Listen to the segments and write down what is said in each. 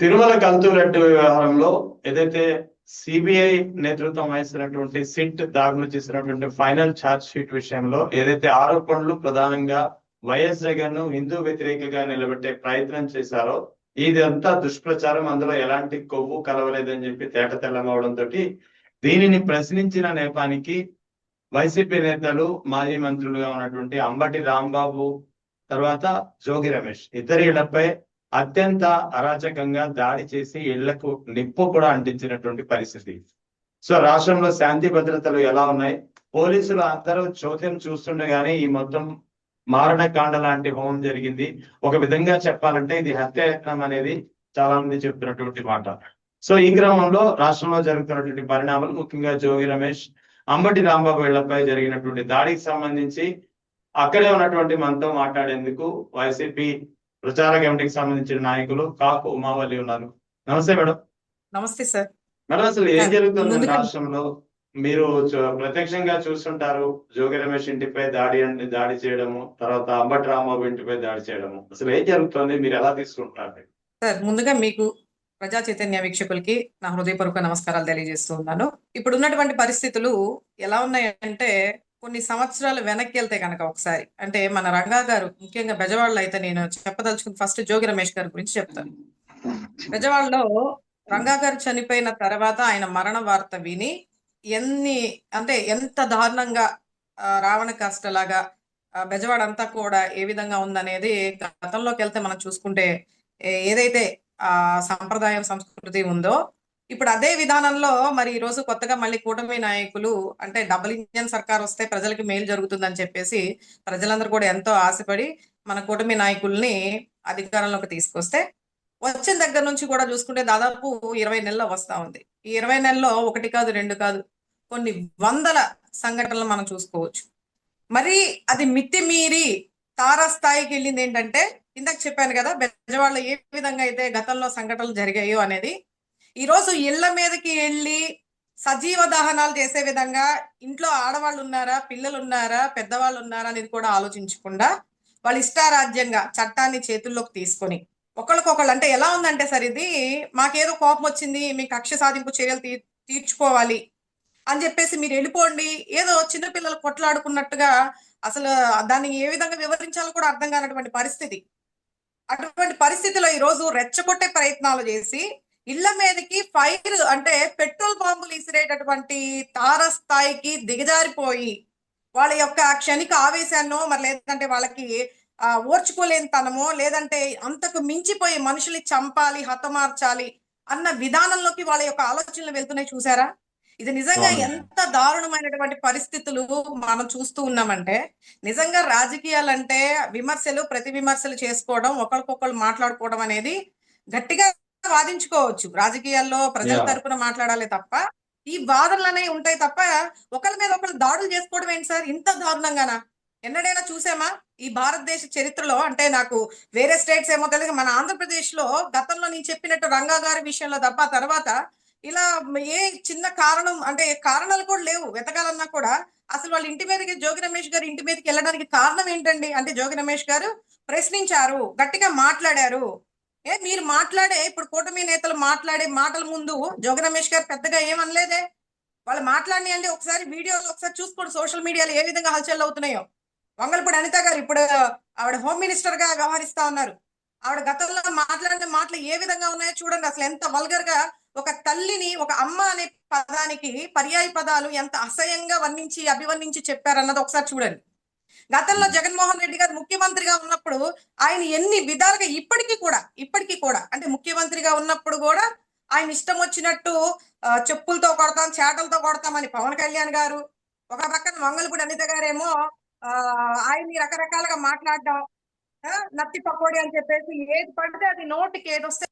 తిరుమల కల్తూ వ్యవహారంలో ఏదైతే సిబిఐ నేతృత్వం వహిస్తున్నటువంటి సిట్ దాఖలు చేసినటువంటి ఫైనల్ ఛార్జ్ షీట్ విషయంలో ఏదైతే ఆరోపణలు ప్రధానంగా వైఎస్ జగన్ ను హిందూ వ్యతిరేకగా నిలబెట్టే ప్రయత్నం చేశారో ఇదంతా దుష్ప్రచారం, అందులో ఎలాంటి కొవ్వు కలవలేదని చెప్పి తేట తెల్లమవడంతో దీనిని ప్రశ్నించిన నేపానికి వైసీపీ నేతలు మాజీ మంత్రులుగా ఉన్నటువంటి అంబటి రాంబాబు తర్వాత జోగి రమేష్ ఇద్దరి ఇళ్లపై అత్యంత అరాచకంగా దాడి చేసి ఇళ్లకు నిప్పు కూడా అంటించినటువంటి పరిస్థితి. సో రాష్ట్రంలో శాంతి భద్రతలు ఎలా ఉన్నాయి, పోలీసులు అందరూ చోద్యం చూస్తుండగానే ఈ మొత్తం మారణకాండ లాంటి హోమం జరిగింది. ఒక విధంగా చెప్పాలంటే ఇది హత్యాయత్నం అనేది చాలా మంది చెప్తున్నటువంటి మాట. సో ఈ క్రమంలో రాష్ట్రంలో జరుగుతున్నటువంటి పరిణామాలు, ముఖ్యంగా జోగి రమేష్ అంబటి రాంబాబు ఇళ్లపై జరిగినటువంటి దాడికి సంబంధించి అక్కడే ఉన్నటువంటి మనతో మాట్లాడేందుకు వైసీపీ ప్రచార కమిటీకి సంబంధించిన నాయకులు కాకు ఉమావల్లి ఉన్నారు. నమస్తే మేడం. నమస్తే సార్. మేడం, అసలు ఏం జరుగుతుంది రాష్ట్రంలో? మీరు ప్రత్యక్షంగా చూస్తుంటారు, జోగి రమేష్ ఇంటిపై దాడి చేయడము, తర్వాత అంబటి రాంబాబు ఇంటిపై దాడి చేయడము. అసలు ఏం జరుగుతుంది, మీరు ఎలా తీసుకుంటున్నారు? సార్, ముందుగా మీకు ప్రజా చైతన్య వీక్షకులకి నా హృదయపూర్వక నమస్కారాలు తెలియజేస్తూ ఉన్నాను. ఇప్పుడు ఉన్నటువంటి పరిస్థితులు ఎలా ఉన్నాయంటే, కొన్ని సంవత్సరాలు వెనక్కి వెళ్తే కనుక ఒకసారి అంటే మన రంగా గారు, ముఖ్యంగా బెజవాడలో అయితే నేను చెప్పదలుచుకుని ఫస్ట్ జోగి రమేష్ గారి గురించి చెప్తాను. బెజవాడలో రంగా గారు చనిపోయిన తర్వాత ఆయన మరణ వార్త విని ఎంత దారుణంగా రావణ కాష్టలాగా బెజవాడ అంతా కూడా ఏ విధంగా ఉందనేది గతంలోకి వెళ్తే మనం చూసుకుంటే ఏదైతే ఆ సంప్రదాయం సంస్కృతి ఉందో ఇప్పుడు అదే విధానంలో మరి ఈ రోజు కొత్తగా మళ్ళీ కూటమి నాయకులు అంటే డబుల్ ఇంజన్ సర్కార్ వస్తే ప్రజలకి మేలు జరుగుతుందని చెప్పేసి ప్రజలందరూ కూడా ఎంతో ఆశపడి మన కూటమి నాయకుల్ని అధికారంలోకి తీసుకొస్తే వచ్చిన దగ్గర నుంచి కూడా చూసుకుంటే దాదాపు 20 నెలలు వస్తా ఉంది. ఈ 20 నెలల్లో ఒకటి కాదు, రెండు కాదు, కొన్ని వందల సంఘటనలు మనం చూసుకోవచ్చు. మరి అది మితిమీరి తారాస్థాయికి వెళ్ళింది ఏంటంటే, ఇందాక చెప్పాను కదా బెజవాడలో ఏ విధంగా అయితే గతంలో సంఘటనలు జరిగాయో అనేది. ఈ రోజు ఇళ్ల మీదకి వెళ్ళి సజీవ దహనాలు చేసే విధంగా ఇంట్లో ఆడవాళ్ళు ఉన్నారా, పిల్లలు ఉన్నారా, పెద్దవాళ్ళు ఉన్నారా అనేది కూడా ఆలోచించకుండా వాళ్ళ ఇష్టారాజ్యంగా చట్టాన్ని చేతుల్లోకి తీసుకొని ఒకళ్ళకొకళ్ళు అంటే ఎలా ఉందంటే సార్, ఇది మాకేదో కోపం వచ్చింది, మీ కక్ష సాధింపు చర్యలు తీర్చుకోవాలి అని చెప్పేసి మీరు వెళ్ళిపోండి, ఏదో చిన్నపిల్లలు కొట్లాడుకున్నట్టుగా అసలు దాన్ని ఏ విధంగా వివరించాలో కూడా అర్థం కానటువంటి పరిస్థితి. అటువంటి పరిస్థితిలో ఈ రోజు రెచ్చగొట్టే ప్రయత్నాలు చేసి ఇళ్ల మీదకి ఫైర్ అంటే పెట్రోల్ బాంబులు ఇసిరేటటువంటి తారస్థాయికి దిగజారిపోయి వాళ్ళ యొక్క క్షణిక ఆవేశాన్నో మరి లేదంటే వాళ్ళకి ఓర్చుకోలేని తనమో లేదంటే అంతకు మించిపోయి మనుషుల్ని చంపాలి, హతమార్చాలి అన్న విధానంలోకి వాళ్ళ యొక్క ఆలోచనలు వెళ్తున్నాయి. చూసారా? ఇది నిజంగా ఎంత దారుణమైనటువంటి పరిస్థితులు మనం చూస్తూ ఉన్నామంటే, నిజంగా రాజకీయాలంటే విమర్శలు ప్రతి విమర్శలు చేసుకోవడం, ఒకరికొకరు మాట్లాడుకోవడం అనేది గట్టిగా వాదించుకోవచ్చు. రాజకీయాల్లో ప్రజల తరపున మాట్లాడాలి తప్ప ఈ వాదనలు అనేవి ఉంటాయి తప్ప ఒకరి మీద ఒకరు దాడులు చేసుకోవడం ఏంటి సార్ ఇంత దారుణంగానా? ఎన్నడైనా చూసామా ఈ భారతదేశ చరిత్రలో? అంటే నాకు వేరే స్టేట్స్ ఏమో తెలియదు, మన ఆంధ్రప్రదేశ్ లో గతంలో నేను చెప్పినట్టు రంగా గారి విషయంలో తప్ప తర్వాత ఇలా ఏ చిన్న కారణం అంటే కారణాలు కూడా లేవు వెతకాలన్నా కూడా. అసలు వాళ్ళ ఇంటి మీదకి జోగి రమేష్ గారు ఇంటి మీదకి వెళ్ళడానికి కారణం ఏంటండి అంటే, జోగి రమేష్ గారు ప్రశ్నించారు, గట్టిగా మాట్లాడారు. మీరు మాట్లాడే ఇప్పుడు కూటమి నేతలు మాట్లాడే మాటల ముందు జోగి రమేష్ గారు పెద్దగా ఏమనలేదే. వాళ్ళు మాట్లాడి అంటే ఒకసారి వీడియోలో ఒకసారి చూసుకోండి, సోషల్ మీడియాలో ఏ విధంగా హల్చల్ అవుతున్నాయో. వంగలపూడి అనిత గారు ఇప్పుడు ఆవిడ హోమ్ మినిస్టర్ గా వ్యవహరిస్తా ఉన్నారు. ఆవిడ గతంలో మాట్లాడిన మాటలు ఏ విధంగా ఉన్నాయో చూడండి. అసలు ఎంత వల్గర్ గా ఒక తల్లిని, ఒక అమ్మ అనే పదానికి పర్యాయ పదాలు ఎంత అసహ్యంగా అభివర్ణించి చెప్పారన్నది ఒకసారి చూడండి. గతంలో జగన్మోహన్ రెడ్డి గారు ముఖ్యమంత్రిగా ఉన్నప్పుడు ఆయన ఎన్ని విధాలుగా ఇప్పటికీ కూడా అంటే ముఖ్యమంత్రిగా ఉన్నప్పుడు కూడా ఆయన ఇష్టం వచ్చినట్టు చెప్పులతో కొడతాం, చేటలతో కొడతామని పవన్ కళ్యాణ్ గారు, ఒక పక్కన మంగళపూడి అనిత గారేమో ఆయన్ని రకరకాలుగా మాట్లాడడం, నత్తి పకోడి అని చెప్పేసి ఏది పడితే అది నోటికి ఏదొస్తే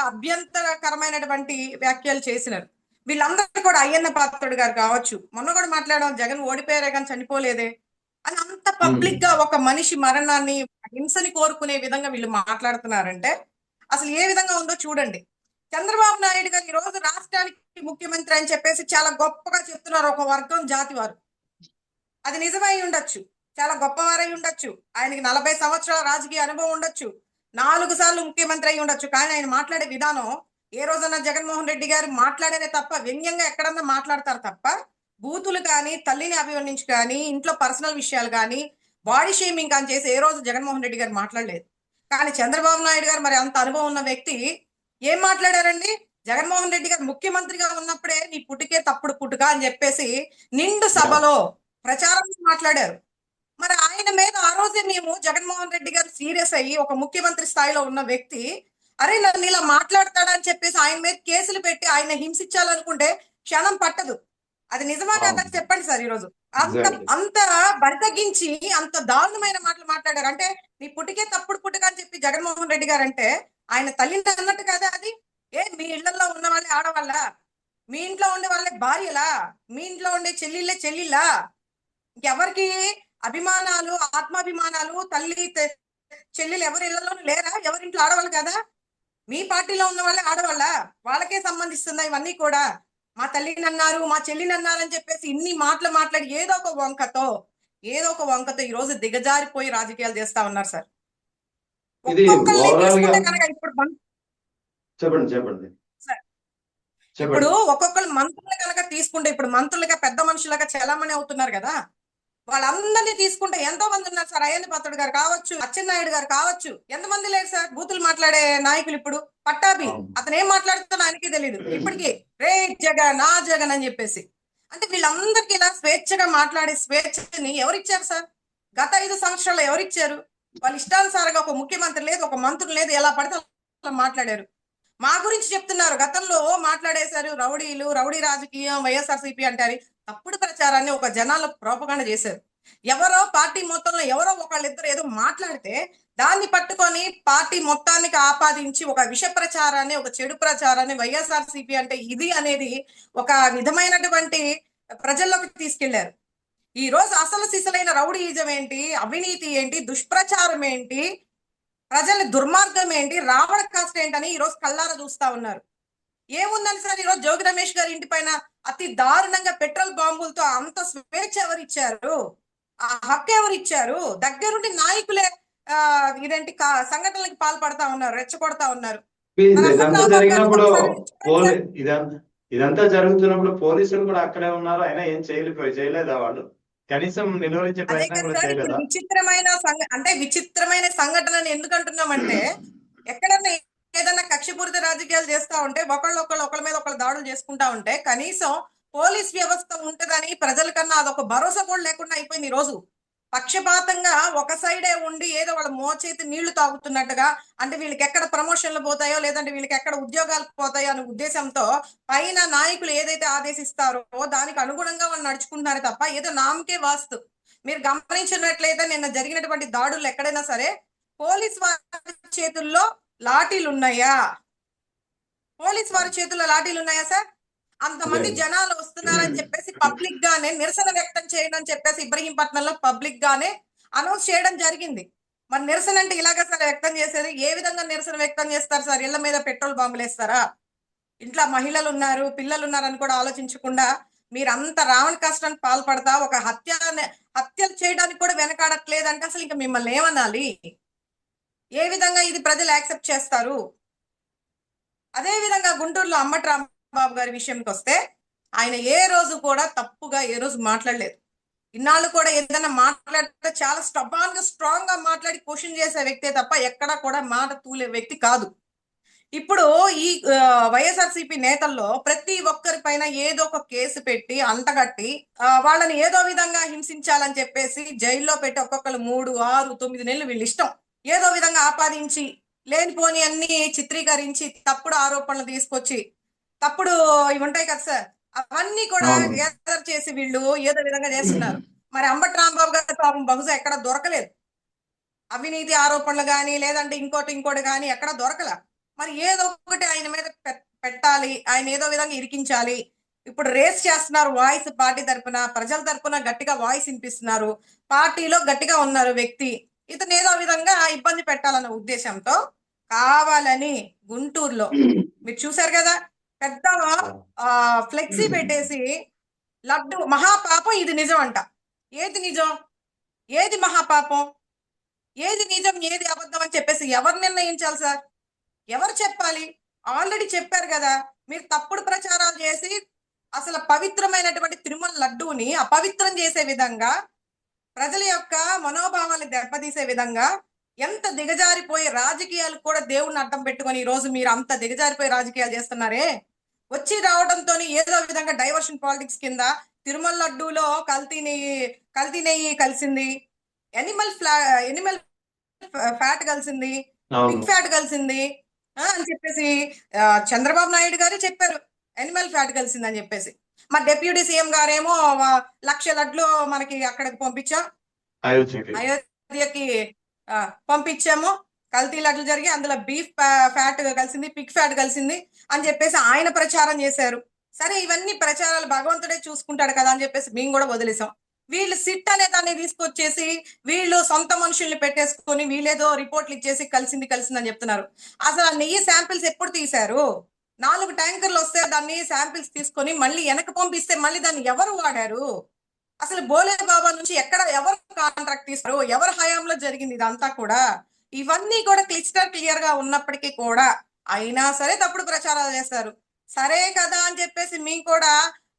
అభ్యంతరకరమైనటువంటి వ్యాఖ్యలు చేసినారు. వీళ్ళందరూ కూడా అయ్యన్న పాత్రుడు గారు కావచ్చు, మొన్న కూడా మాట్లాడడం జగన్ ఓడిపోయారే కానీ చనిపోలేదే అని అంత పబ్లిక్ గా ఒక మనిషి మరణాన్ని, హింసని కోరుకునే విధంగా వీళ్ళు మాట్లాడుతున్నారంటే అసలు ఏ విధంగా ఉందో చూడండి. చంద్రబాబు నాయుడు గారు ఈ రోజు రాష్ట్రానికి ముఖ్యమంత్రి అని చెప్పేసి చాలా గొప్పగా చెప్తున్నారు ఒక వర్గం జాతి వారు. అది నిజమై ఉండొచ్చు, చాలా గొప్పవారై ఉండొచ్చు, ఆయనకి 40 సంవత్సరాల రాజకీయ అనుభవం ఉండొచ్చు, 4 సార్లు ముఖ్యమంత్రి అయి ఉండొచ్చు, కానీ ఆయన మాట్లాడే విధానం ఏ రోజన్నా జగన్మోహన్ రెడ్డి గారు మాట్లాడేదే తప్ప వ్యంగ్యంగా ఎక్కడన్నా మాట్లాడతారు తప్ప బూతులు కానీ తల్లిని అభివర్ణించి కానీ ఇంట్లో పర్సనల్ విషయాలు కానీ బాడీ షేమింగ్ కానీ చేసి ఏ రోజు జగన్మోహన్ రెడ్డి గారు మాట్లాడలేదు. కానీ చంద్రబాబు నాయుడు గారు మరి అంత అనుభవం ఉన్న వ్యక్తి ఏం మాట్లాడారండి? జగన్మోహన్ రెడ్డి గారు ముఖ్యమంత్రిగా ఉన్నప్పుడే నీ పుట్టుకే తప్పుడు పుట్టుక అని చెప్పేసి నిండు సభలో ప్రచారం మాట్లాడారు. మరి ఆయన మీద ఆ రోజే మేము జగన్మోహన్ రెడ్డి గారు సీరియస్ అయ్యి ఒక ముఖ్యమంత్రి స్థాయిలో ఉన్న వ్యక్తి అరే నన్ను ఇలా మాట్లాడతాడని చెప్పేసి ఆయన మీద కేసులు పెట్టి ఆయన హింసించాలనుకుంటే క్షణం పట్టదు. అది నిజమా కాదా చెప్పండి సార్. ఈరోజు అంత అంత బరితగ్గించి అంత దారుణమైన మాటలు మాట్లాడారు. అంటే నీ పుట్టుకే తప్పుడు పుట్టుక అని చెప్పి జగన్మోహన్ రెడ్డి గారు అంటే ఆయన తల్లిని అన్నట్టు కదా అది. మీ ఇళ్లలో ఉన్న వాళ్ళే ఆడవాళ్ళ, మీ ఇంట్లో ఉండే వాళ్ళే భార్యలా, మీ ఇంట్లో ఉండే చెల్లిళ్ళా, ఇంకెవరికి అభిమానాలు ఆత్మాభిమానాలు తల్లి చెల్లెలు ఎవరి ఇళ్లలోనూ లేరా? ఎవరింట్లో ఆడవాళ్ళు కదా? మీ పార్టీలో ఉన్న వాళ్ళే ఆడవాళ్ళ, వాళ్ళకే సంబంధిస్తుందా ఇవన్నీ కూడా? మా తల్లిని అన్నారు, మా చెల్లిని అన్నారని చెప్పేసి ఇన్ని మాటలు మాట్లాడి ఏదో ఒక వంకతో ఈ రోజు దిగజారిపోయి రాజకీయాలు చేస్తా ఉన్నారు సార్. చెప్పండి. ఇప్పుడు ఒక్కొక్కరు మంత్రులు కనుక తీసుకుంటే, ఇప్పుడు మంత్రులుగా పెద్ద మనుషులుగా చలామణి అవుతున్నారు కదా, వాళ్ళందరినీ తీసుకుంటే ఎంతో మంది ఉన్నారు సార్. అయ్యన్న పాత్రుడు గారు కావచ్చు, అచ్చెన్నాయుడు గారు కావచ్చు, ఎంతమంది లేరు సార్ బూతులు మాట్లాడే నాయకులు. ఇప్పుడు పట్టాభి అతను ఏం మాట్లాడుతున్నా ఆయనకి తెలియదు ఇప్పటికీ. రే జగన్ నా జగన్ అని చెప్పేసి. అంటే వీళ్ళందరికీ ఇలా స్వేచ్ఛగా మాట్లాడే స్వేచ్ఛని ఎవరిచ్చారు సార్? గత 5 సంవత్సరాలు ఎవరిచ్చారు? వాళ్ళ ఇష్టానుసారంగా ఒక ముఖ్యమంత్రి లేదు, ఒక మంత్రి లేదు, ఎలా పడితే అలా మాట్లాడారు. మా గురించి చెప్తున్నారు, గతంలో మాట్లాడేశారు రౌడీలు, రౌడీ రాజకీయం, వైఎస్ఆర్సీపీ అంటారు. తప్పుడు ప్రచారాన్ని ఒక జనాల్లో ప్రోపగండ చేశారు. ఎవరో పార్టీ మొత్తంలో ఎవరో ఒకళ్ళిద్దరు ఏదో మాట్లాడితే దాన్ని పట్టుకొని పార్టీ మొత్తానికి ఆపాదించి ఒక విష ప్రచారాన్ని, ఒక చెడు ప్రచారాన్ని వైఎస్ఆర్సీపీ అంటే ఇది అనేది ఒక విధమైనటువంటి ప్రజల్లోకి తీసుకెళ్లారు. ఈ రోజు అసలు సిసలైన రౌడీయిజం ఏంటి, అవినీతి ఏంటి, దుష్ప్రచారం ఏంటి, ప్రజల దుర్మార్గం ఏంటి, రావణ కాస్ట్ ఏంటని ఈ రోజు కళ్ళారా చూస్తా ఉన్నారు. ఏముందని సార్ ఈరోజు జోగి రమేష్ గారి ఇంటి పైన అతి దారుణంగా పెట్రోల్ బాంబులతో అంత స్వేచ్ఛ ఎవరిచ్చారు? ఆ హక్కు ఎవరిచ్చారు? దగ్గరుండి నాయకులే ఇదేంటి సంఘటనలకు పాల్పడతా ఉన్నారు, రెచ్చగొడతా ఉన్నారు. ఇదంతా జరుగుతున్నప్పుడు పోలీసులు కూడా అక్కడే ఉన్నారు, అయినా ఏం చేయలేదా వాళ్ళు? కనీసం నిలువరించే ప్రయత్నం కూడా చేయలేదా? విచిత్రమైన సంఘటనని ఎందుకు అంటున్నామంటే, ఎక్కడన్నా ఏదైనా కక్షపూరిత రాజకీయాలు చేస్తా ఉంటే ఒకళ్ళ మీద ఒకళ్ళు దాడులు చేసుకుంటా ఉంటే కనీసం పోలీస్ వ్యవస్థ ఉంటుందని ప్రజల కన్నా అదొక భరోసా కూడా లేకుండా అయిపోయింది. ఈ రోజు పక్షపాతంగా ఒక సైడే ఉండి ఏదో వాళ్ళ మోచేతి నీళ్లు తాగుతున్నట్టుగా, అంటే వీళ్ళకి ఎక్కడ ప్రమోషన్లు పోతాయో లేదంటే వీళ్ళకి ఎక్కడ ఉద్యోగాలు పోతాయో అనే ఉద్దేశంతో పైన నాయకులు ఏదైతే ఆదేశిస్తారో దానికి అనుగుణంగా వాళ్ళు నడుచుకుంటున్నారు తప్ప ఏదో నామకే వాస్తు. మీరు గమనించినట్లయితే నిన్న జరిగినటువంటి దాడులు ఎక్కడైనా సరే పోలీస్ వారి చేతుల్లో లాఠీలు ఉన్నాయా? సార్? అంతమంది జనాలు వస్తున్నారని చెప్పేసి పబ్లిక్ గానే నిరసన వ్యక్తం చేయడం అని చెప్పేసి ఇబ్రహీంపట్నంలో పబ్లిక్ గానే అనౌన్స్ చేయడం జరిగింది. మరి నిరసన అంటే ఇలాగా సార్ వ్యక్తం చేసేది? ఏ విధంగా నిరసన వ్యక్తం చేస్తారు సార్? ఇళ్ల మీద పెట్రోల్ బాంబులు వేస్తారా? ఇంట్లో మహిళలు ఉన్నారు, పిల్లలు ఉన్నారని కూడా ఆలోచించకుండా మీరు అంత రావణ కష్టానికి పాల్పడతా ఒక హత్యలు చేయడానికి కూడా వెనకాడట్లేదంటే అసలు ఇంకా మిమ్మల్ని ఏమనాలి? ఏ విధంగా ఇది ప్రజలు యాక్సెప్ట్ చేస్తారు? అదే విధంగా గుంటూరులో అంబటి రాంబాబు గారి విషయంకి వస్తే ఆయన ఏ రోజు కూడా తప్పుగా ఏ రోజు మాట్లాడలేదు. ఇన్నాళ్ళు కూడా ఏదైనా మాట్లాడితే చాలా స్ట్రాంగ్ గా మాట్లాడి క్వశ్చన్ చేసే వ్యక్తే తప్ప ఎక్కడా కూడా మాట తూలే వ్యక్తి కాదు. ఇప్పుడు ఈ వైఎస్ఆర్సీపీ నేతల్లో ప్రతి ఒక్కరి పైన ఏదో ఒక కేసు పెట్టి అంటగట్టి వాళ్ళని ఏదో విధంగా హింసించాలని చెప్పేసి జైల్లో పెట్టి ఒక్కొక్కరు 3, 6, 9 నెలలు వీళ్ళు ఇష్టం ఏదో విధంగా ఆపాదించి లేనిపోని అన్ని చిత్రీకరించి తప్పుడు ఆరోపణలు తీసుకొచ్చి తప్పుడు ఇవి ఉంటాయి కదా సార్, అవన్నీ కూడా గ్యాదర్ చేసి వీళ్ళు ఏదో విధంగా చేస్తున్నారు. మరి అంబటి రాంబాబు గారు పాపం బహుశా ఎక్కడ దొరకలేదు, అవినీతి ఆరోపణలు కానీ లేదంటే ఇంకోటి కానీ ఎక్కడ దొరకల. మరి ఏదో ఒకటి ఆయన మీద పెట్టాలి, ఆయన ఏదో విధంగా ఇరికించాలి. ఇప్పుడు రేస్ చేస్తున్నారు వాయిస్, పార్టీ తరపున ప్రజల తరపున గట్టిగా వాయిస్ వినిపిస్తున్నారు, పార్టీలో గట్టిగా ఉన్నారు వ్యక్తి, ఇతను ఏదో విధంగా ఇబ్బంది పెట్టాలన్న ఉద్దేశంతో కావాలని గుంటూరులో మీరు చూసారు కదా పెద్ద ఫ్లెక్సీ పెట్టేసి లడ్డు మహాపాపం ఇది నిజం అంట. ఏది నిజం, ఏది మహాపాపం? ఏది నిజం ఏది అబద్ధం అని చెప్పేసి ఎవరు నిర్ణయించాలి సార్? ఎవరు చెప్పాలి? ఆల్రెడీ చెప్పారు కదా, మీరు తప్పుడు ప్రచారాలు చేసి అసలు పవిత్రమైనటువంటి తిరుమల లడ్డూని అపవిత్రం చేసే విధంగా, ప్రజల యొక్క మనోభావాన్ని దెబ్బతీసే విధంగా, ఎంత దిగజారిపోయి రాజకీయాలు కూడా దేవుణ్ణి అడ్డం పెట్టుకొని ఈ రోజు మీరు అంత దిగజారిపోయి రాజకీయాలు చేస్తున్నారే. వచ్చి రావడంతో ఏదో విధంగా డైవర్షన్ పాలిటిక్స్ కింద తిరుమల లడ్డూలో కల్తీ నెయ్యి కలిసింది, ఎనిమల్ ఫ్యాట్ కలిసింది, పిగ్ ఫ్యాట్ కలిసింది అని చెప్పేసి చంద్రబాబు నాయుడు గారు చెప్పారు, ఎనిమల్ ఫ్యాట్ కలిసింది అని చెప్పేసి. మా డిప్యూటీ సీఎం గారేమో 1,00,000 లడ్లు మనకి అక్కడికి పంపించాం, అయోధ్యకి పంపించాము, కల్తీ లడ్లు జరిగి అందులో బీఫ్ ఫ్యాట్ కలిసింది, పిగ్ ఫ్యాట్ కలిసింది అని చెప్పేసి ఆయన ప్రచారం చేశారు. సరే, ఇవన్నీ ప్రచారాలు భగవంతుడే చూసుకుంటాడు కదా అని చెప్పేసి మేము కూడా వదిలేసాం. వీళ్ళు సిట్ అనే దాన్ని తీసుకొచ్చేసి వీళ్ళు సొంత మనుషుల్ని పెట్టేసుకొని వీళ్ళేదో రిపోర్ట్లు ఇచ్చేసి కలిసిందని చెప్తున్నారు. అసలు ఆ నెయ్యి శాంపిల్స్ ఎప్పుడు తీశారు? 4 ట్యాంకర్లు వస్తే దాన్ని శాంపిల్స్ తీసుకొని మళ్ళీ వెనక పంపిస్తే మళ్ళీ దాన్ని ఎవరు వాడారు? అసలు బోలే బాబా నుంచి ఎవరు కాంట్రాక్ట్ తీస్తారు? ఎవరు హయాంలో జరిగింది ఇదంతా కూడా? ఇవన్నీ కూడా క్లియర్ గా ఉన్నప్పటికీ కూడా అయినా సరే తప్పుడు ప్రచారాలు చేస్తారు. సరే కదా అని చెప్పేసి మేము కూడా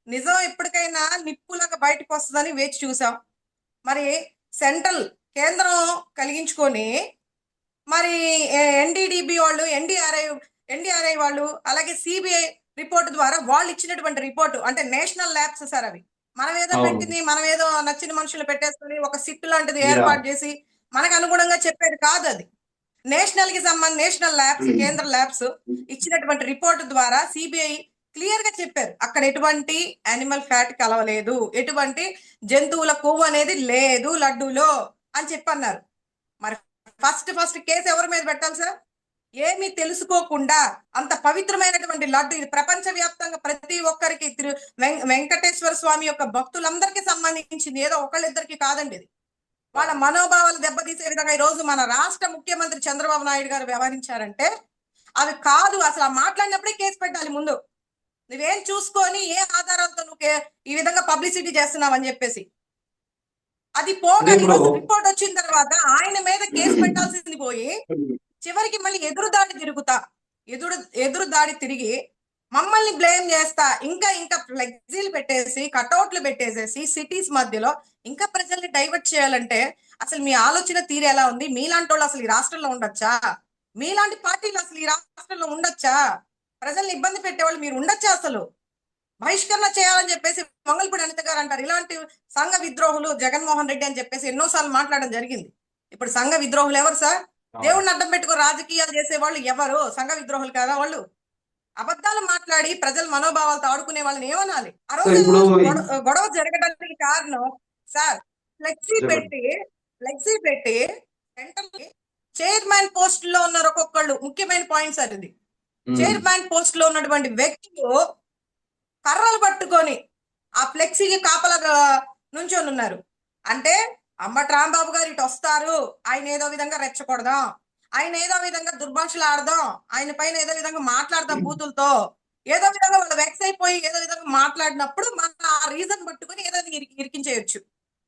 నిజం ఎప్పటికైనా నిప్పులాగా బయటకు వస్తుందని వేచి చూసాం. మరి సెంట్రల్ కేంద్రం కలిగించుకొని మరి ఎన్డీడీబీ వాళ్ళు, ఎన్డీఆర్ఐ వాళ్ళు, అలాగే సిబిఐ రిపోర్ట్ ద్వారా వాళ్ళు ఇచ్చినటువంటి రిపోర్టు అంటే నేషనల్ ల్యాబ్స్ సార్ అవి. మనం ఏదో పెట్టింది, మనం ఏదో నచ్చిన మనుషులు పెట్టేసుకుని ఒక సిట్ లాంటిది ఏర్పాటు చేసి మనకు అనుగుణంగా చెప్పేది కాదు అది. నేషనల్ ల్యాబ్స్, కేంద్ర ల్యాబ్స్ ఇచ్చినటువంటి రిపోర్ట్ ద్వారా సిబిఐ క్లియర్ గా చెప్పారు అక్కడ ఎటువంటి యానిమల్ ఫ్యాట్ కలవలేదు, ఎటువంటి జంతువుల కొవ్వు అనేది లేదు లడ్డూలో అని చెప్పన్నారు. మరి ఫస్ట్ కేసు ఎవరి మీద పెట్టాలి సార్? ఏమీ తెలుసుకోకుండా అంత పవిత్రమైనటువంటి లడ్డు, ఇది ప్రపంచ వ్యాప్తంగా ప్రతి ఒక్కరికి వెంకటేశ్వర స్వామి యొక్క భక్తులందరికీ సంబంధించింది, ఏదో ఒకళ్ళిద్దరికి కాదండి. ఇది వాళ్ళ మనోభావాలు దెబ్బతీసే విధంగా ఈ రోజు మన రాష్ట్ర ముఖ్యమంత్రి చంద్రబాబు నాయుడు గారు వ్యవహరించారంటే అవి కాదు. అసలు మాట్లాడినప్పుడే కేసు పెట్టాలి ముందు. నువ్వేం చూసుకొని ఏ ఆధారాలతో నువ్వు ఈ విధంగా పబ్లిసిటీ చేస్తున్నావు అని చెప్పేసి. అది పోగా ఈరోజు రిపోర్ట్ వచ్చిన తర్వాత ఆయన మీద కేసు పెట్టాల్సింది పోయి చివరికి మళ్ళీ ఎదురు దాడి తిరిగి మమ్మల్ని బ్లేమ్ చేస్తా ఇంకా ఫ్లెక్సీలు పెట్టేసి కటౌట్లు పెట్టేసేసి సిటీస్ మధ్యలో ఇంకా ప్రజల్ని డైవర్ట్ చేయాలంటే అసలు మీ ఆలోచన తీరు ఎలా ఉంది? మీలాంటి వాళ్ళు అసలు ఈ రాష్ట్రంలో ఉండొచ్చా? మీలాంటి పార్టీలు అసలు ఈ రాష్ట్రంలో ఉండొచ్చా? ప్రజల్ని ఇబ్బంది పెట్టేవాళ్ళు మీరు ఉండొచ్చా? అసలు బహిష్కరణ చేయాలని చెప్పేసి మంగళపూడి అనిత గారు అంటారు. ఇలాంటి సంఘ విద్రోహులు జగన్మోహన్ రెడ్డి అని చెప్పేసి ఎన్నోసార్లు మాట్లాడడం జరిగింది. ఇప్పుడు సంఘ విద్రోహులు ఎవరు సార్? దేవుడిని అడ్డం పెట్టుకుని రాజకీయాలు చేసే వాళ్ళు ఎవరు? సంఘ విద్రోహులు కదా వాళ్ళు. అబద్ధాలు మాట్లాడి ప్రజల మనోభావాలతో ఆడుకునే వాళ్ళని ఏమనాలి? ఆ రోజు గొడవ జరగడానికి కారణం సార్ ఫ్లెక్సీ పెట్టి సెంట్రల్ చైర్మన్ పోస్ట్ లో ఉన్నారు ఒక్కొక్కళ్ళు. ముఖ్యమైన పాయింట్ సార్ ఇది. చైర్మన్ పోస్ట్ లో ఉన్నటువంటి వ్యక్తులు కర్రలు పట్టుకొని ఆ ఫ్లెక్సీకి కాపలా నుంచొని ఉన్నారు. అంటే అంబటి రాంబాబు గారు ఇటు వస్తారు, ఆయన ఏదో విధంగా రెచ్చకూడదాం, ఆయన ఏదో విధంగా దుర్భాషలు ఆడదాం, ఆయన పైన ఏదో విధంగా మాట్లాడదాం బూతులతో, ఏదో విధంగా వాళ్ళు వెక్స్ అయిపోయి ఏదో విధంగా మాట్లాడినప్పుడు మన ఆ రీజన్ పట్టుకుని ఏదో ఇరికించేయచ్చు.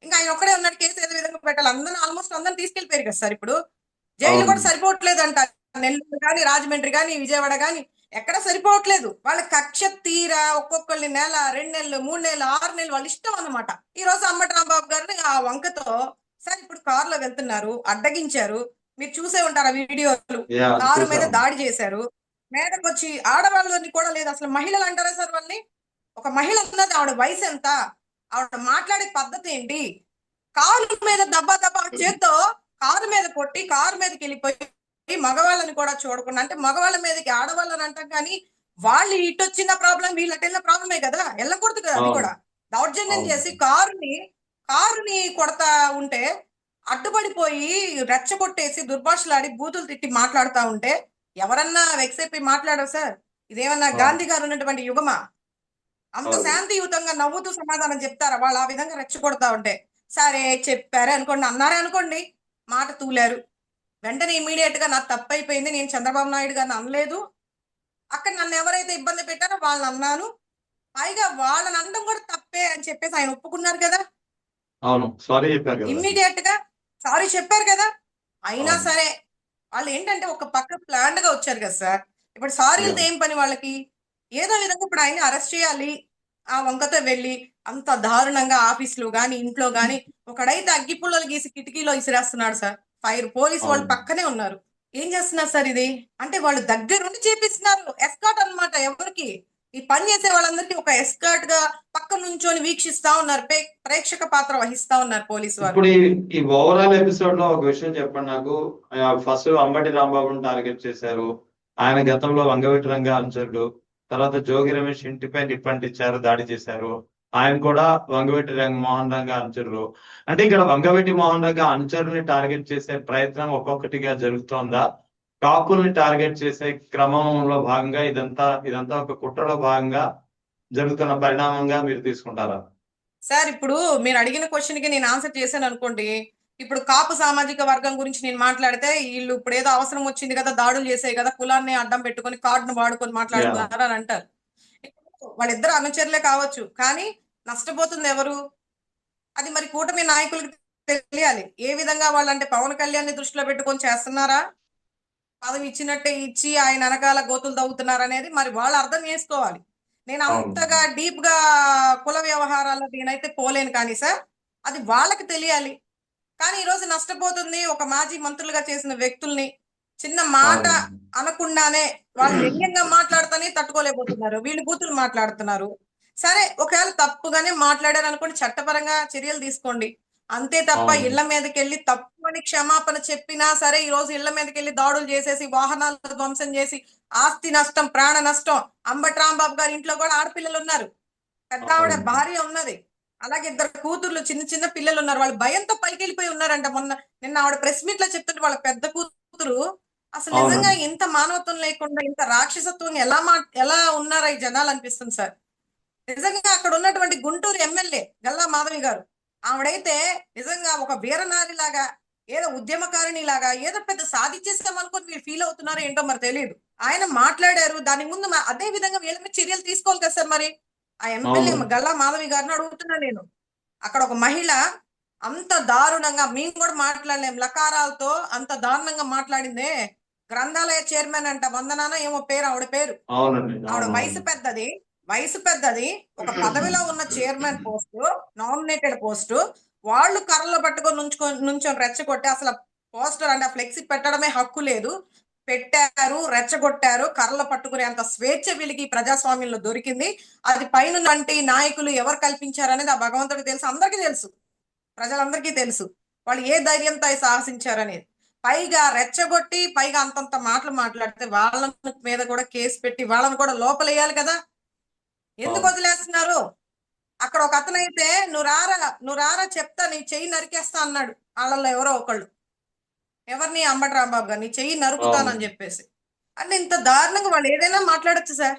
ఇంకా ఆయన ఒక్కడే ఉన్నాడు, కేసు ఏదో విధంగా పెట్టాలి. ఆల్మోస్ట్ అందరిని తీసుకెళ్లిపోయారు కదా సార్. ఇప్పుడు జైలు కూడా సరిపోవట్లేదు అంట. నెల్లూరు కానీ, రాజమండ్రి కానీ, విజయవాడ కానీ ఎక్కడ సరిపోవట్లేదు. వాళ్ళ కక్ష తీరా ఒక్కొక్కరిని నెల, 2 నెలలు, 3 నెలలు, 6 నెలలు వాళ్ళ ఇష్టం అన్నమాట. ఈ రోజు అంబటి రాంబాబు గారిని ఆ వంకతో సార్ ఇప్పుడు కారులో వెళ్తున్నారు, అడ్డగించారు. మీరు చూసే ఉంటారు ఆ వీడియోలు. కారు మీద దాడి చేశారు. మేడకు వచ్చి ఆడవాళ్ళని కూడా లేదు. అసలు మహిళలు అంటారా సార్ వాళ్ళని? ఒక మహిళ ఉన్నది, ఆవిడ వయసు ఎంత, ఆవిడ మాట్లాడే పద్ధతి ఏంటి? కారు మీద దబ్బా చేత్తో కారు మీద కొట్టి కారు మీదకి వెళ్ళిపోయి మగవాళ్ళని కూడా చూడకుండా, అంటే మగవాళ్ళ మీదకి ఆడవాళ్ళని అంటాం కానీ వాళ్ళు ఇటు వచ్చిన ప్రాబ్లం వీళ్ళు అటు వెళ్ళిన ప్రాబ్లమే కదా, వెళ్ళకూడదు కదా. అది కూడా దౌర్జన్యం చేసి కారుని కొడతా ఉంటే అడ్డుపడిపోయి రెచ్చగొట్టేసి దుర్భాషలాడి బూతులు తిట్టి మాట్లాడుతా ఉంటే ఎవరన్నా వెక్స్ అయిపోయి మాట్లాడరు సార్? ఇదేమన్నా గాంధీ గారు ఉన్నటువంటి యుగమా? అంత శాంతియుతంగా నవ్వుతూ సమాధానం చెప్తారా వాళ్ళు ఆ విధంగా రెచ్చగొడతా ఉంటే? సరే చెప్పారే అనుకోండి, అన్నారే అనుకోండి, మాట తూలారు, వెంటనే ఇమీడియట్ గా నాకు తప్పు అయిపోయింది, నేను చంద్రబాబు నాయుడు గారిని అనలేదు, అక్కడ నన్ను ఎవరైతే ఇబ్బంది పెట్టారో వాళ్ళని అన్నాను, పైగా వాళ్ళని అనడం కూడా తప్పే అని చెప్పేసి ఆయన ఒప్పుకున్నారు కదా. అవును, సారీ చెప్పారు కదా, ఇమ్మీడియట్ గా సారీ చెప్పారు కదా. అయినా అవును. సరే వాళ్ళు ఏంటంటే ఒక పక్క ప్లాన్డ్ గా వచ్చారు కదా సార్. ఇప్పుడు సారీలతో ఏం పని వాళ్ళకి? ఏదో విధంగా ఇప్పుడు ఆయన అరెస్ట్ చేయాలి ఆ వంకతో వెళ్ళి అంత దారుణంగా ఆఫీసులో గాని ఇంట్లో గాని ఒకడైతే అగ్గి పుల్లలు గీసి కిటికీలో ఇసిరేస్తున్నాడు సార్. పోలీసు వాళ్ళు అవును. పక్కనే ఉన్నారు. ఏం చేస్తున్నారు సార్ ఇది? అంటే వాళ్ళు దగ్గరుండి చేపిస్తున్నారు. ఎస్కాట్ అన్నమాట. ఎవరికి? ఈ పని చేసే వాళ్ళందరికీ ఒక ఎస్కాట్ గా పక్క నుంచొని వీక్షిస్తా ఉన్నారు. ప్రేక్షక పాత్ర వహిస్తా ఉన్నారు పోలీసు వారు. ఇప్పుడు ఈ ఓవరాల్ ఎపిసోడ్ లో ఒక విషయం చెప్పండి నాకు. ఫస్ట్ అంబటి రాంబాబుని టార్గెట్ చేశారు. ఆయన గతంలో వంగవీటి రంగా అనుచరుడు. తర్వాత జోగి రమేష్ ఇంటిపై నిప్పంటించారు, దాడి చేశారు. ఆయన కూడా వంగవీటి మోహన్ రంగా అనుచరుడు. అంటే ఇక్కడ వంగవీటి మోహన్ రంగా అనుచరుని టార్గెట్ చేసే ప్రయత్నం ఒక్కొక్కటిగా జరుగుతోందా? కాపుల్ని టార్గెట్ చేసే క్రమంలో భాగంగా ఇదంతా ఒక కుట్రలో భాగంగా జరుగుతున్న పరిణామంగా మీరు తీసుకుంటారా? సార్ ఇప్పుడు మీరు అడిగిన క్వశ్చన్ కి నేను ఆన్సర్ చేశాను అనుకోండి. ఇప్పుడు కాపు సామాజిక వర్గం గురించి నేను మాట్లాడితే వీళ్ళు ఇప్పుడు ఏదో అవసరం వచ్చింది కదా, దాడులు చేసాయి కదా, కులాన్ని అడ్డం పెట్టుకొని కార్డును వాడుకొని యా. మాట్లాడుతున్నారు అని అంటారు. వాళ్ళిద్దరు అనుచరులే కావచ్చు, కానీ నష్టపోతుంది ఎవరు? అది మరి కూటమి నాయకులకి తెలియాలి. ఏ విధంగా వాళ్ళంటే పవన్ కళ్యాణ్ ని దృష్టిలో పెట్టుకొని చేస్తున్నారా, పదవి ఇచ్చినట్టే ఇచ్చి ఆయన వెనకాల గోతులు తవ్వుతున్నారు అనేది మరి వాళ్ళు అర్థం చేసుకోవాలి. నేను అవును. అంతగా డీప్ గా కుల వ్యవహారాల్లో నేనైతే పోలేను కానీ సార్, అది వాళ్ళకి తెలియాలి. కానీ ఈరోజు నష్టపోతుంది ఒక మాజీ మంత్రులుగా చేసిన వ్యక్తుల్ని. చిన్న మాట అవును. అనకుండానే వాళ్ళు వ్యంగ్యంగా మాట్లాడుతూనే తట్టుకోలేకపోతున్నారు. వీళ్ళు బూతులు మాట్లాడుతున్నారు. సరే, ఒకవేళ తప్పుగానే మాట్లాడారు అనుకోండి, చట్టపరంగా చర్యలు తీసుకోండి. అంతే తప్ప అవును. ఇళ్ల మీదకెళ్ళి తప్పు అని క్షమాపణ చెప్పినా సరే ఈ రోజు ఇళ్ల మీదకెళ్ళి దాడులు చేసేసి వాహనాలు ధ్వంసం చేసి ఆస్తి నష్టం, ప్రాణ నష్టం. అంబటి రాంబాబు గారి ఇంట్లో కూడా ఆడపిల్లలు ఉన్నారు. పెద్ద ఆవిడ అవును. భార్య ఉన్నది. అలాగే ఇద్దరు కూతుర్లు, చిన్న చిన్న పిల్లలు ఉన్నారు. వాళ్ళు భయంతో పైకి వెళ్ళిపోయి ఉన్నారంట. నిన్న ఆవిడ ప్రెస్ మీట్ లో చెప్తుంటే వాళ్ళ పెద్ద కూతురు అసలు నిజంగా అవునండి. ఇంత మానవత్వం లేకుండా ఇంత రాక్షసత్వం ఎలా ఉన్నారా ఈ జనాలు అనిపిస్తుంది సార్. నిజంగా అక్కడ ఉన్నటువంటి గుంటూరు ఎమ్మెల్యే గల్లా మాధవి గారు, ఆవిడైతే నిజంగా ఒక వీరనారి లాగా, ఏదో ఉద్యమకారిణి లాగా, ఏదో పెద్ద సాధించేస్తాం అనుకుని మీరు ఫీల్ అవుతున్నారో ఏంటో మరి తెలియదు. ఆయన మాట్లాడారు. దాని ముందు అదే విధంగా వీళ్ళ మీద చర్యలు తీసుకోవాలి కదా సార్. మరి ఆ ఎమ్మెల్యే అవును. గల్లా మాధవి గారిని అడుగుతున్నా నేను. అక్కడ ఒక మహిళ అంత దారుణంగా, మేము కూడా మాట్లాడలేం, లకారాలతో అంత దారుణంగా మాట్లాడిందే. గ్రంథాలయ చైర్మన్ అంట, వందనానో ఏమో పేరు ఆవిడ పేరు. అవునండి. ఆవిడ అవునవును. వయసు పెద్దది, ఒక పదవిలో ఉన్న చైర్మన్ పోస్టు, నామినేటెడ్ పోస్టు. వాళ్ళు కర్రలు పట్టుకొని నుంచొని రెచ్చగొట్టి అసలు పోస్టర్ అంటే ఆ ఫ్లెక్సీ పెట్టడమే హక్కు లేదు, పెట్టారు, రెచ్చగొట్టారు. కర్రలు పట్టుకునే అంత స్వేచ్ఛ వీళ్ళకి ఈ ప్రజాస్వామ్యంలో దొరికింది. అది పైన వంటి నాయకులు ఎవరు కల్పించారనేది ఆ భగవంతుడికి తెలుసు, అందరికీ తెలుసు, ప్రజలందరికీ తెలుసు. వాళ్ళు ఏ ధైర్యంతో సాహసించారనేది. పైగా రెచ్చగొట్టి, పైగా అంతంత మాటలు మాట్లాడితే వాళ్ళ మీద కూడా కేసు పెట్టి వాళ్ళని కూడా లోపలేయాలి కదా. ఎందుకు అవును. వదిలేస్తున్నారు? అక్కడ ఒక అతనైతే నువ్వు రారా చెప్తా, నీ చెయ్యి నరికేస్తా అన్నాడు. వాళ్ళల్లో ఎవరో ఒకళ్ళు. ఎవరిని? అంబటి రాంబాబు గారు నీ చెయ్యి నరుకుతానని అవును. చెప్పేసి. అంటే ఇంత దారుణంగా వాళ్ళు ఏదైనా మాట్లాడొచ్చు సార్.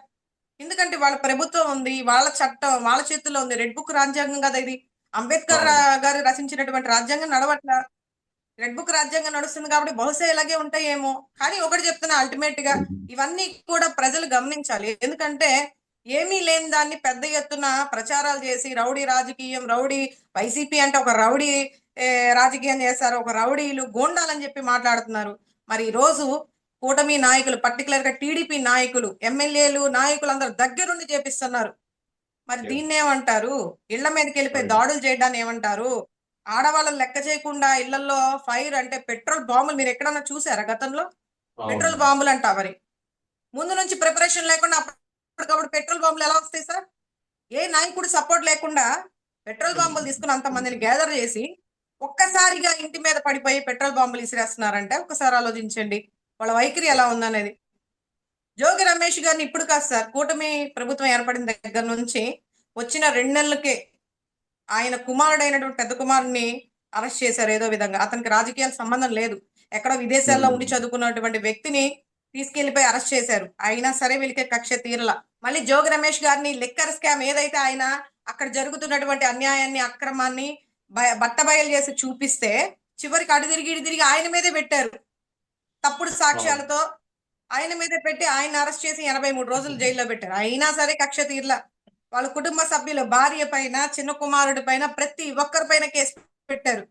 ఎందుకంటే వాళ్ళ ప్రభుత్వం ఉంది, వాళ్ళ చట్టం వాళ్ళ చేతుల్లో ఉంది. రెడ్ బుక్ రాజ్యాంగం కదా ఇది. అంబేద్కర్ అవును. గారు రచించినటువంటి రాజ్యాంగం నడవట్లా. రెడ్ బుక్ రాజ్యాంగం నడుస్తుంది కాబట్టి బహుశా ఇలాగే ఉంటాయేమో. కానీ ఒకటి చెప్తున్నా, అల్టిమేట్ గా ఇవన్నీ కూడా ప్రజలు గమనించాలి. ఎందుకంటే ఏమీ లేని దాన్ని పెద్ద ఎత్తున ప్రచారాలు చేసి రౌడీ రాజకీయం, రౌడీ వైసీపీ అంటే ఒక రౌడీ రాజకీయం చేస్తారు, ఒక రౌడీలు గోండాలని చెప్పి మాట్లాడుతున్నారు. మరి ఈ రోజు కూటమి నాయకులు, పర్టికులర్ గా టీడీపీ నాయకులు, ఎమ్మెల్యేలు, నాయకులు అందరు దగ్గరుండి చేపిస్తున్నారు. మరి Yes. దీన్ని ఏమంటారు? ఇళ్ల మీదకి వెళ్ళిపోయి అవును. దాడులు చేయడాన్ని ఏమంటారు? ఆడవాళ్ళని లెక్క చేయకుండా ఇళ్లలో ఫైర్ అంటే పెట్రోల్ బాంబులు మీరు ఎక్కడన్నా చూసారా గతంలో? అవును. పెట్రోల్ బాంబులు అంట మరి. ముందు నుంచి ప్రిపరేషన్ లేకుండా అప్పటికప్పుడు పెట్రోల్ బాంబులు ఎలా వస్తాయి సార్? ఏ నాయకుడు సపోర్ట్ లేకుండా పెట్రోల్ బాంబులు తీసుకుని అంతమందిని గ్యాదర్ చేసి ఒక్కసారిగా ఇంటి మీద పడిపోయి పెట్రోల్ బాంబులు ఇసిరేస్తున్నారంటే ఒకసారి ఆలోచించండి వాళ్ళ వైఖరి ఎలా ఉందనేది. జోగి రమేష్ గారిని ఇప్పుడు కాదు సార్, కూటమి ప్రభుత్వం ఏర్పడిన దగ్గర నుంచి వచ్చిన 2 నెలలకే ఆయన కుమారుడైనటువంటి పెద్ద కుమారుని అరెస్ట్ చేశారు ఏదో విధంగా. అతనికి రాజకీయాల సంబంధం లేదు. ఎక్కడో విదేశాల్లో ఉండి చదువుకున్నటువంటి వ్యక్తిని తీసుకెళ్లిపోయి అరెస్ట్ చేశారు. అయినా సరే వీళ్ళకి కక్ష తీరల. మళ్ళీ జోగి రమేష్ గారిని లిక్కర్ స్కామ్ ఏదైతే ఆయన అక్కడ జరుగుతున్నటువంటి అన్యాయాన్ని, అక్రమాన్ని బట్టబయలు చేసి చూపిస్తే చివరికి అటు తిరిగి ఇటు తిరిగి ఆయన మీదే పెట్టారు. తప్పుడు అవును. సాక్ష్యాలతో ఆయన మీదే పెట్టి ఆయన అరెస్ట్ చేసి 83 రోజులు జైల్లో పెట్టారు. అయినా సరే కక్ష తీరల. వాళ్ళ కుటుంబ సభ్యులు, భార్య పైన, చిన్న కుమారుడి పైన, ప్రతి ఒక్కరి పైన కేసు పెట్టారు.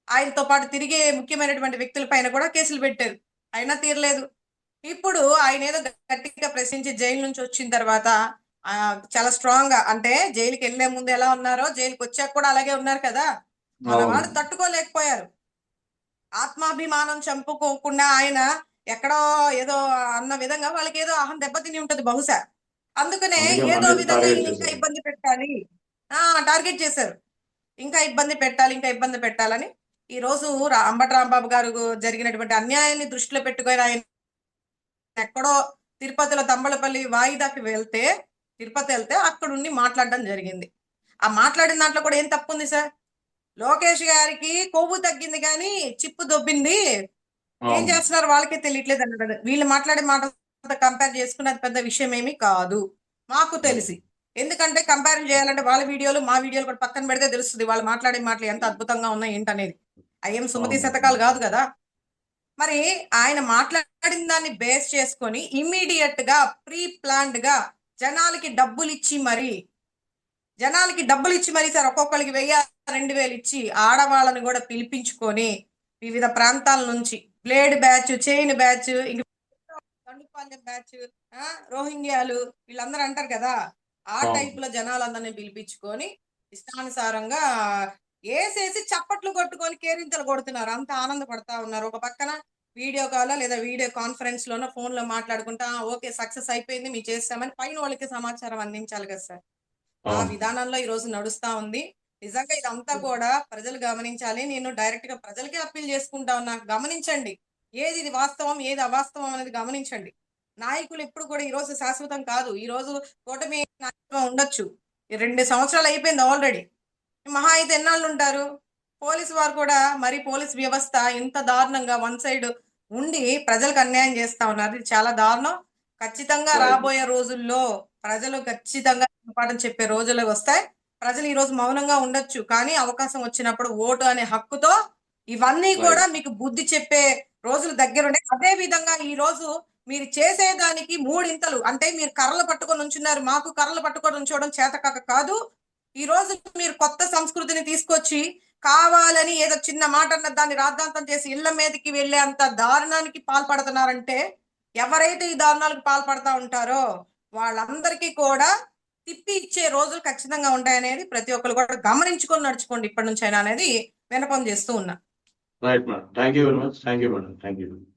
ఆయనతో పాటు తిరిగే ముఖ్యమైనటువంటి వ్యక్తుల పైన కూడా కేసులు పెట్టారు, అయినా తీరలేదు. ఇప్పుడు ఆయన ఏదో గట్టిగా ప్రశ్నించి జైలు నుంచి వచ్చిన తర్వాత చాలా స్ట్రాంగ్ గా, అంటే జైలుకి వెళ్లే ముందు ఎలా ఉన్నారో జైలుకి వచ్చాక కూడా అలాగే ఉన్నారు కదా. మన వాళ్ళు తట్టుకోలేకపోయారు. ఆత్మాభిమానం చంపుకోకుండా ఆయన ఎక్కడో ఏదో అన్న విధంగా వాళ్ళకి ఏదో అహం దెబ్బతిని ఉంటది బహుశా. అందుకనే ఏదో విధంగా ఈయన ఇంకా ఇబ్బంది పెట్టాలి, టార్గెట్ చేశారు. ఇంకా ఇబ్బంది పెట్టాలి, ఇంకా ఇబ్బంది పెట్టాలని ఈ రోజు అంబటి రాంబాబు గారు జరిగినటువంటి అన్యాయాన్ని దృష్టిలో పెట్టుకొని ఆయన ఎక్కడో తిరుపతిలో తంబళపల్లి వాయిదాకి తిరుపతి వెళ్తే అక్కడ ఉండి మాట్లాడడం జరిగింది. ఆ మాట్లాడిన దాంట్లో కూడా ఏం తప్పు ఉంది సార్? లోకేష్ గారికి కొవ్వు తగ్గింది కానీ చిప్పు దొబ్బింది, ఏం చేస్తున్నారు వాళ్ళకే తెలియట్లేదు అన్నాడు. వీళ్ళు మాట్లాడే మాట కంపేర్ చేసుకున్నది పెద్ద విషయం ఏమీ కాదు మాకు తెలిసి. ఎందుకంటే కంపేర్ చేయాలంటే వాళ్ళ వీడియోలు మా వీడియోలు కూడా పక్కన పెడితే తెలుస్తుంది వాళ్ళు మాట్లాడే మాటలు ఎంత అద్భుతంగా ఉన్నాయి ఏంటనేది. అయ్యేం సుమతి శతకాలు కాదు కదా. మరి ఆయన మాట్లాడిన దాన్ని బేస్ చేసుకొని ఇమ్మీడియట్ గా ప్రీ ప్లాన్డ్ గా జనాలకి డబ్బులు ఇచ్చి మరి సార్ ఒక్కొక్కరికి 1000-2000 ఇచ్చి ఆడవాళ్ళని కూడా పిలిపించుకొని వివిధ ప్రాంతాల నుంచి blade batch, chain batch, Dandupalem batch, రోహింగ్యాలు వీళ్ళందరూ అంటారు కదా, ఆ టైప్ లో జనాలందరినీ పిలిపించుకొని ఇష్టానుసారంగా వేసేసి చప్పట్లు కొట్టుకొని కేరింతలు కొడుతున్నారు, అంత ఆనందపడతా ఉన్నారు. ఒక పక్కన వీడియో కాల్ లేదా వీడియో కాన్ఫరెన్స్ లోనో ఫోన్ లో మాట్లాడుకుంటా ఓకే సక్సెస్ అయిపోయింది మీ చేస్తామని పైన వాళ్ళకి సమాచారం అందించాలి కదా సార్. ఆ విధానంలో ఈ రోజు నడుస్తా ఉంది. నిజంగా ఇదంతా కూడా ప్రజలు గమనించాలి. నేను డైరెక్ట్ గా ప్రజలకే అప్పీల్ చేసుకుంటా ఉన్నా, గమనించండి ఏది ఇది వాస్తవం ఏది అవాస్తవం అనేది గమనించండి. నాయకులు ఎప్పుడు కూడా ఈ రోజు శాశ్వతం కాదు. ఈ రోజు కూటమి నాయకత్వం ఉండొచ్చు, 2 సంవత్సరాలు అయిపోయింది ఆల్రెడీ, మహా అయితే ఎన్నాళ్ళు ఉంటారు? పోలీసు వారు కూడా మరి పోలీస్ వ్యవస్థ ఇంత దారుణంగా వన్ సైడ్ ఉండి ప్రజలకు అన్యాయం చేస్తా ఉన్నారు. ఇది చాలా దారుణం. ఖచ్చితంగా రాబోయే రోజుల్లో ప్రజలు ఖచ్చితంగా పాఠం చెప్పే రోజులు వస్తాయి. ప్రజలు ఈ రోజు మౌనంగా ఉండొచ్చు, కానీ అవకాశం వచ్చినప్పుడు ఓటు అనే హక్కుతో ఇవన్నీ కూడా మీకు బుద్ధి చెప్పే రోజులు దగ్గరుండే. అదే విధంగా ఈ రోజు మీరు చేసేదానికి 3 ఇంతలు, అంటే మీరు కర్రలు పట్టుకొని ఉంచున్నారు, మాకు కర్రలు పట్టుకొని ఉంచడం చేతకాక కాదు. ఈ రోజు మీరు కొత్త సంస్కృతిని తీసుకొచ్చి కావాలని ఏదో చిన్న మాట అన్న దాన్ని రాద్ధాంతం చేసి ఇళ్ల మీదకి వెళ్లే అంత దారుణానికి పాల్పడుతున్నారంటే, ఎవరైతే ఈ దారుణాలకు పాల్పడతా ఉంటారో వాళ్ళందరికీ కూడా తిప్పి ఇచ్చే రోజులు ఖచ్చితంగా ఉంటాయనేది ప్రతి ఒక్కరు కూడా గమనించుకొని నడుచుకోండి ఇప్పటి నుంచి అయినా అనేది విన్నపం చేస్తూ ఉన్నా. Right madam, thank you very much. Thank you madam, thank you.